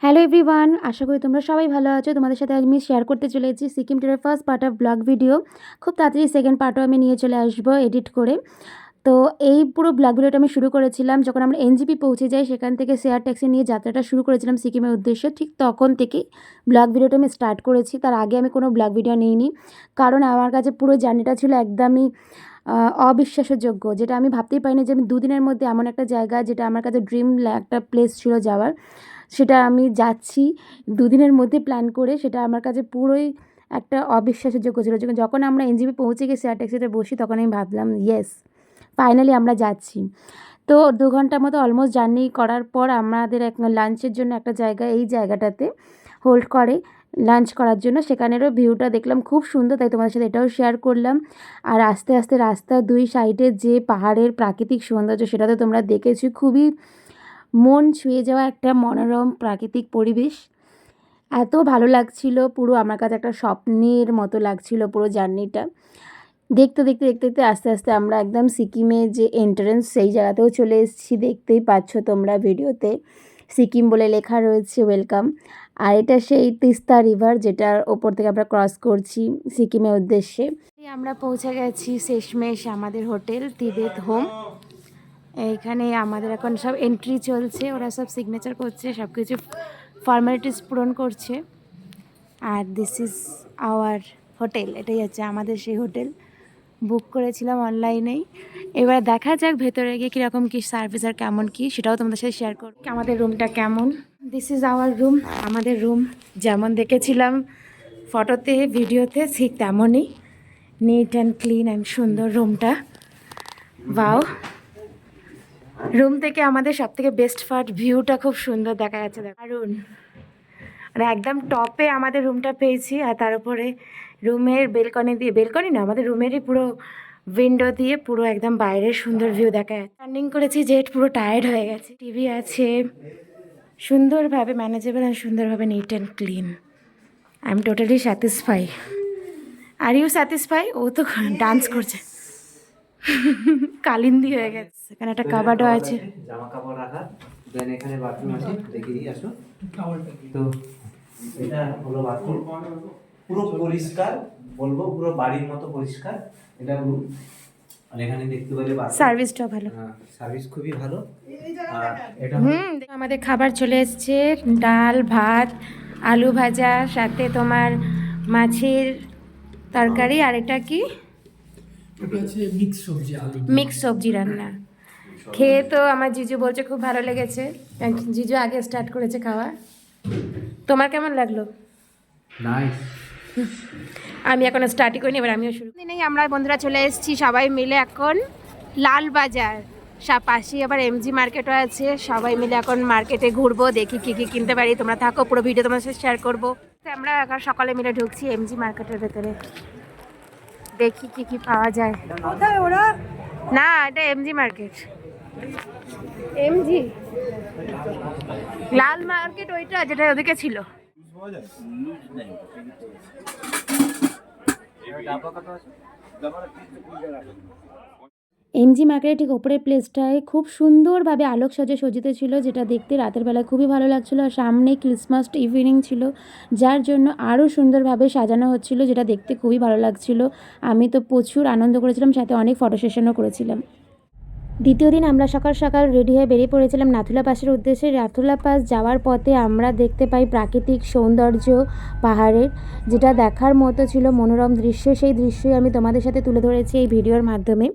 Hello everyone, আশা করি তোমরা সবাই ভালো আছো। তোমাদের সাথে আমি শেয়ার করতে চলেছি সিকিম ট্যুরের first part of blog video. খুব তাড়াতাড়ি সেকেন্ড পার্টও আমি নিয়ে চলে আসবো এডিট করে। তো এই পুরো ব্লগ ভিডিওটা আমি শুরু করেছিলাম যখন আমরা এনজেপি পৌঁছে যাই, সেখান থেকে শেয়ার ট্যাক্সি নিয়ে যাত্রাটা শুরু করেছিলাম সিকিমের উদ্দেশ্যে। ঠিক তখন থেকেই ব্লগ ভিডিওটা আমি স্টার্ট করেছি, তার আগে আমি কোনো ব্লগ ভিডিও নিইনি, কারণ আমার কাছে পুরো জার্নিটা ছিল একদমই অবিশ্বাসযোগ্য, যেটা আমি ভাবতেই পারিনি যে আমি দুদিনের মধ্যে এমন একটা জায়গা, যেটা আমার কাছে ড্রিম একটা প্লেস ছিল যাওয়ার, সেটা আমি যাচ্ছি দুদিনের মধ্যে প্ল্যান করে। সেটা আমার কাছে পুরোই একটা অবিশ্বাসযোগ্য ছিল। যখন আমরা এনজেপি পৌঁছে গিয়ে শেয়ার ট্যাক্সিতে বসি, তখন আমি ভাবলাম ইয়েস, ফাইনালি আমরা যাচ্ছি। তো 2 ঘন্টার মতো অলমোস্ট জার্নি করার পর আমাদের এক লাঞ্চের জন্য একটা জায়গা এই জায়গাটাতে হোল্ড করে লাঞ্চ করার জন্য। সেখানেরও ভিউটা দেখলাম খুব সুন্দর, তাই তোমাদের সাথে এটাও শেয়ার করলাম। আর আস্তে আস্তে রাস্তার দুই সাইডে যে পাহাড়ের প্রাকৃতিক সৌন্দর্য, সেটা তো তোমরা দেখেছো, খুবই মন ছুঁয়ে যাওয়া একটা মনোরম প্রাকৃতিক পরিবেশ। এত ভালো লাগছিল, পুরো আমার কাছে একটা স্বপ্নের মতো লাগছিল পুরো জার্নিটা। দেখতে দেখতে দেখতে দেখতে আস্তে আস্তে আমরা একদম সিকিমে যে এন্ট্রান্স, সেই জায়গাতেও চলে এসেছি। দেখতেই পাচ্ছ তোমরা ভিডিওতে, সিকিম বলে লেখা রয়েছে ওয়েলকাম। আর এটা সেই তিস্তা রিভার, যেটার ওপর থেকে আমরা ক্রস করছি সিকিমের উদ্দেশ্যে। আমরা পৌঁছে গেছি শেষমেশ আমাদের হোটেল তিবেত হোম। এইখানে আমাদের এখন সব এন্ট্রি চলছে, ওরা সব সিগনেচার করছে, সব কিছু ফর্মালিটিস পূরণ করছে। আর দিস ইজ আওয়ার হোটেল, এটাই হচ্ছে আমাদের সেই হোটেল। বুক করেছিলাম অনলাইনেই। এবার দেখা যাক ভেতরে গিয়ে কীরকম কী সার্ভিস আর কেমন কী, সেটাও তোমাদের সাথে শেয়ার করব। আমাদের রুমটা কেমন, দিস ইজ আওয়ার রুম। আমাদের রুম যেমন দেখেছিলাম ফটোতে ভিডিওতে, ঠিক তেমনই নিট অ্যান্ড ক্লিন অ্যান্ড সুন্দর রুমটা। ওয়াও, রুম থেকে আমাদের সব থেকে বেস্ট পার্ট, ভিউটা খুব সুন্দর দেখা যাচ্ছে, দারুণ। আর একদম টপে আমাদের রুমটা পেয়েছি, আর তার উপরে রুমের বেলকনি দিয়ে, বেলকনি না, আমাদের রুমেরই পুরো উইন্ডো দিয়ে পুরো একদম বাইরের সুন্দর ভিউ দেখা যাচ্ছে। রানিং করেছি জেট, পুরো টায়ার্ড হয়ে গেছে। টিভি আছে, সুন্দরভাবে ম্যানেজেবল আর সুন্দরভাবে neat and clean. I am totally satisfy. Are you satisfy? ও তো ডান্স করছে, কালিন্দি হয়ে গেছে। এখানে একটা কাবাডও আছে, জামা কাপড় রাখার। দেন এখানে বাথরুম আছে, দেখিয়ে দিই আসো। তো এটা হলো বাথরুম, পুরো পরিষ্কার, বলবো পুরো বাড়ির মতো পরিষ্কার এটা রুম। আর এখানে দেখতে পেলে সার্ভিসটাও ভালো, সার্ভিস খুবই ভালো। আর এটা আমাদের খাবার চলে এসছে, ডাল ভাত আলু ভাজা, সাথে তোমার মাছের তরকারি, আর এটা কি মিক্স সবজি রান্না। খেয়ে তো আমার জিজু বলছে খুব ভালো লেগেছে, জিজু আগে স্টার্ট করেছে খাওয়া। তোমার কেমন লাগলো? নাইস। আমি এখন স্টার্টই করিনি, এবার আমিও শুরু। দিনেই আমরা বন্ধুরা চলে এসেছি সবাই মিলে এখন লাল বাজার, পাশেই আবার এমজি মার্কেটও আছে। সবাই মিলে এখন মার্কেটে ঘুরবো, দেখি কী কী কিনতে পারি। তোমরা থাকো, পুরো ভিডিও তোমার সাথে শেয়ার করবো। আমরা এখন সকালে মিলে ঢুকছি এমজি মার্কেটের ভেতরে, দেখি কি কি পাওয়া যায়। কোথায় ওরা? না, এটা এমজি মার্কেট, এমজি লাল মার্কেট ওইটা যেটা ওদিকে ছিল। এমজি মার্কেটের ঠিক ওপরের প্লেসটায় খুব সুন্দরভাবে আলোকসজ্জা সজ্জিত ছিল, যেটা দেখতে রাতের বেলায় খুবই ভালো লাগছিলো। আর সামনে ক্রিসমাস ইভিনিং ছিল, যার জন্য আরও সুন্দরভাবে সাজানো হচ্ছিল, যেটা দেখতে খুবই ভালো লাগছিল। আমি তো প্রচুর আনন্দ করেছিলাম, সাথে অনেক ফটো সেশনও করেছিলাম। দ্বিতীয় দিন আমরা সকাল সকাল রেডি হয়ে বেরিয়ে পড়েছিলাম নাথুলা পাসের উদ্দেশ্যে। নাথুলা পাস যাওয়ার পথে আমরা দেখতে পাই প্রাকৃতিক সৌন্দর্য পাহাড়ের, যেটা দেখার মতো ছিল, মনোরম দৃশ্য। সেই দৃশ্যই আমি তোমাদের সাথে তুলে ধরেছি এই ভিডিওর মাধ্যমে।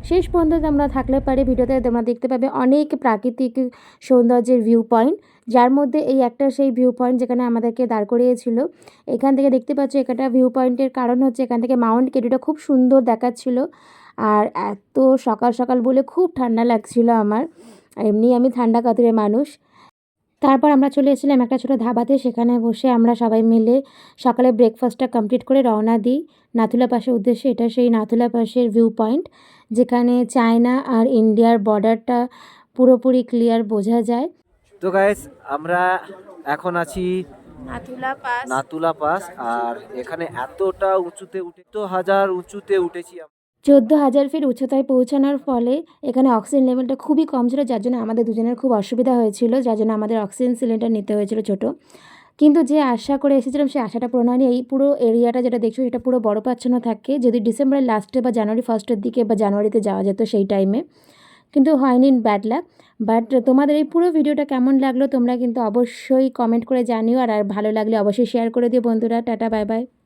শেষ পর্যন্ত তোমরা থাকলে পারে ভিডিওতে তোমরা দেখতে পাবে অনেক প্রাকৃতিক সৌন্দর্যের ভিউ পয়েন্ট, যার মধ্যে এই একটা সেই ভিউ পয়েন্ট যেখানে আমাদেরকে দাঁড় করিয়েছিল। এখান থেকে দেখতে পাচ্ছ, এখানটা ভিউ পয়েন্টের কারণ হচ্ছে এখান থেকে মাউন্ট কেটুটা খুব সুন্দর দেখাচ্ছিল। আর এত সকাল সকাল বলে খুব ঠান্ডা লাগছিল আমার, এমনি আমি ঠান্ডা কাতুরে মানুষ। তারপর আমরা চলে এসেছিলাম একটা ছোটো ধাবাতে, সেখানে বসে আমরা সবাই মিলে সকালে ব্রেকফাস্টটা কমপ্লিট করে রওনা দিই নাথুলা পাসের উদ্দেশ্যে। এটা সেই নাথুলা পাসের ভিউ পয়েন্ট, যেখানে চায়না আর ইন্ডিয়ার বর্ডারটা পুরোপুরি ক্লিয়ার বোঝা যায়। তো গাইস, আমরা এখন আছি নাতুলা পাস। আর এখানে এতটা উঁচুতে উঠে, তো হাজার উঁচুতে উঠেছি। 14,000 ফিট উচ্চতায় পৌঁছানোর ফলে এখানে অক্সিজেন লেভেলটা খুবই কম ছিল, যার জন্য আমাদের দুজনের খুব অসুবিধা হয়েছিল, যার জন্য আমাদের অক্সিজেন সিলিন্ডার নিতে হয়েছিল ছোটো। কিন্তু যে আশা করে এসেছিলাম সেই আশাটা পূরণ হয়নি। এই পুরো এরিয়াটা যেটা দেখছো এটা পুরো বরফাচ্ছন্ন থাকে। যদি ডিসেম্বরের লাস্টে বা জানুয়ারি ফার্স্টের দিকে বা জানুয়ারিতে যাওয়া যেত সেই টাইমে, কিন্তু হয়নি, ব্যাড লাক। বাট তোমাদের এই পুরো ভিডিওটা কেমন লাগলো তোমরা কিন্তু অবশ্যই কমেন্ট করে জানিও, আর ভালো লাগলে অবশ্যই শেয়ার করে দিও বন্ধুরা। Tata, bye bye.